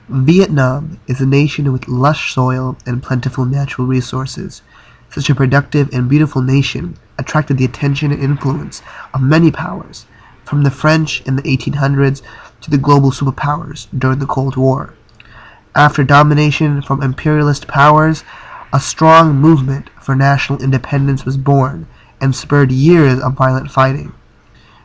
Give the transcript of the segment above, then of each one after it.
Vietnam is a nation with lush soil and plentiful natural resources. Such a productive and beautiful nation attracted the attention and influence of many powers, from the French in the 1800s to the global superpowers during the Cold War. After domination from imperialist powers, a strong movement for national independence was born and spurred years of violent fighting,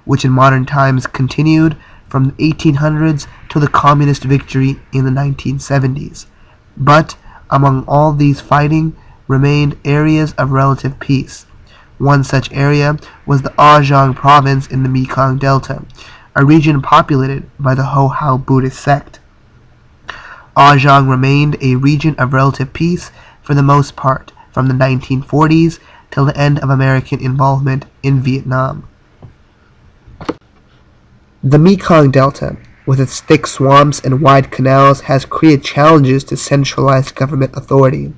which in modern times continued from the 1800s to the communist victory in the 1970s. But among all these fighting remained areas of relative peace. One such area was the Ajang province in the Mekong Delta, a region populated by the Hoa Hao Buddhist sect. Ajang remained a region of relative peace for the most part from the 1940s till the end of American involvement in Vietnam. The Mekong Delta, with its thick swamps and wide canals, has created challenges to centralized government authority.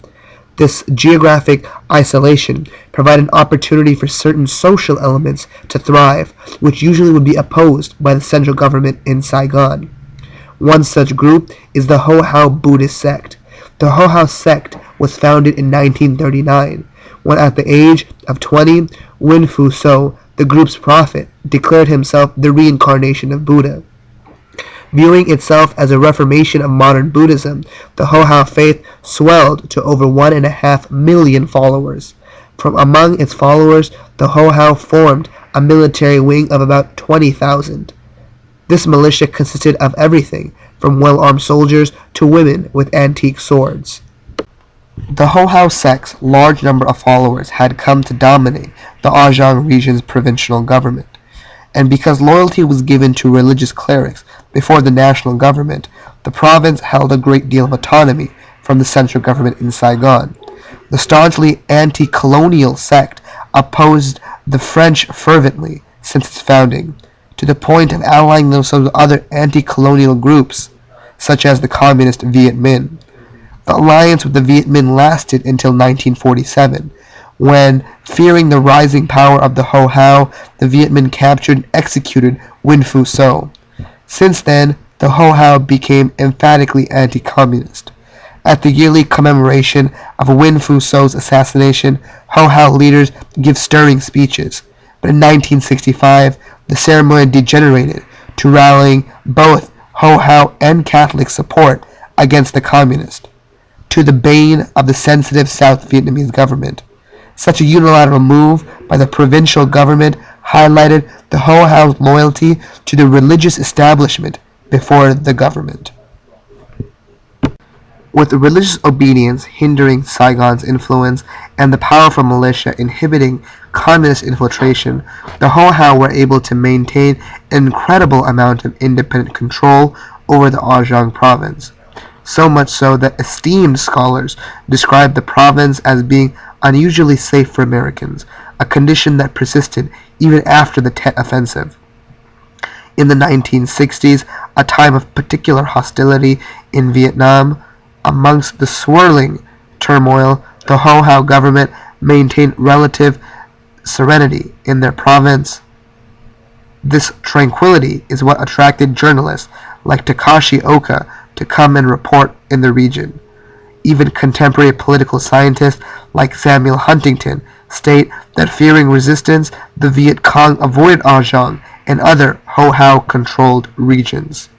This geographic isolation provided an opportunity for certain social elements to thrive, which usually would be opposed by the central government in Saigon. One such group is the Hoa Hao Buddhist sect. The Hoa Hao sect was founded in 1939, when at the age of 20, Win Fu So, the group's prophet, declared himself the reincarnation of Buddha. Viewing itself as a reformation of modern Buddhism, the Hoa Hao faith swelled to over 1.5 million followers. From among its followers, the Hoa Hao formed a military wing of about 20,000. This militia consisted of everything from well-armed soldiers to women with antique swords. The Hoa Hao sect's large number of followers had come to dominate the Ajang region's provincial government, and because loyalty was given to religious clerics before the national government, the province held a great deal of autonomy from the central government in Saigon. The staunchly anti-colonial sect opposed the French fervently since its founding, to the point of allying themselves with other anti-colonial groups, such as the communist Viet Minh. The alliance with the Viet Minh lasted until 1947, when, fearing the rising power of the Hoa Hao, the Viet Minh captured and executed Win Fu So. Since then, the Hoa Hao became emphatically anti-communist. At the yearly commemoration of Win Fu So's assassination, Hoa Hao leaders give stirring speeches, but in 1965, the ceremony degenerated to rallying both Hoa Hao and Catholic support against the communists, to the bane of the sensitive South Vietnamese government. Such a unilateral move by the provincial government highlighted the Hoa Hao's loyalty to the religious establishment before the government. With religious obedience hindering Saigon's influence and the powerful militia inhibiting communist infiltration, the Hoa Hao were able to maintain an incredible amount of independent control over the Ajang province. So much so that esteemed scholars describe the province as being unusually safe for Americans, a condition that persisted even after the Tet Offensive. In the 1960s, a time of particular hostility in Vietnam, amongst the swirling turmoil, the Hoa Hao government maintained relative serenity in their province. This tranquility is what attracted journalists like Takashi Oka to come and report in the region. Even contemporary political scientists like Samuel Huntington state that fearing resistance, the Viet Cong avoided Ajang and other Hoa Hao-controlled regions.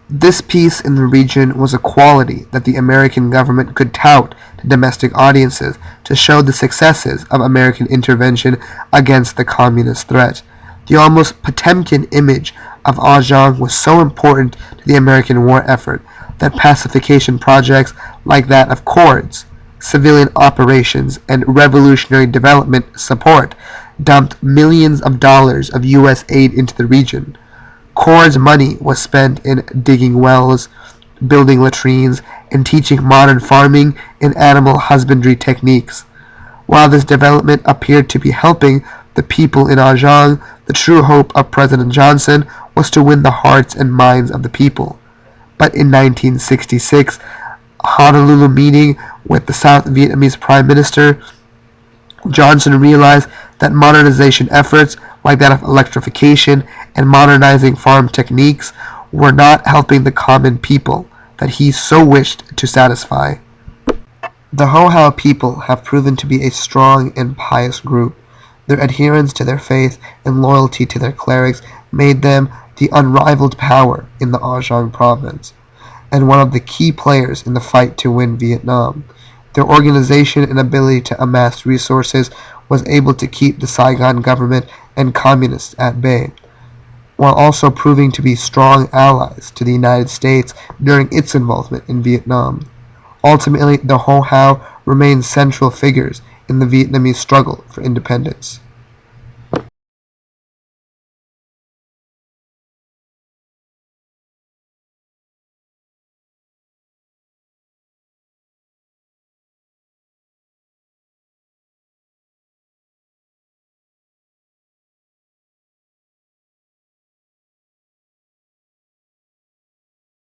This peace in the region was a quality that the American government could tout to domestic audiences to show the successes of American intervention against the communist threat. The almost Potemkin image of Ajang was so important to the American war effort that pacification projects like that of CORDS, civilian operations, and revolutionary development support dumped millions of dollars of U.S. aid into the region. CORDS money was spent in digging wells, building latrines, and teaching modern farming and animal husbandry techniques. While this development appeared to be helping the people in Ajang, the true hope of President Johnson was to win the hearts and minds of the people. But in 1966, a Honolulu meeting with the South Vietnamese Prime Minister, Johnson realized that modernization efforts like that of electrification and modernizing farm techniques were not helping the common people that he so wished to satisfy. The Hoa Hao people have proven to be a strong and pious group. Their adherence to their faith and loyalty to their clerics made them the unrivaled power in the Ajong province, and one of the key players in the fight to win Vietnam. Their organization and ability to amass resources was able to keep the Saigon government and communists at bay, while also proving to be strong allies to the United States during its involvement in Vietnam. Ultimately, the Hoa Hao remained central figures in the Vietnamese struggle for independence.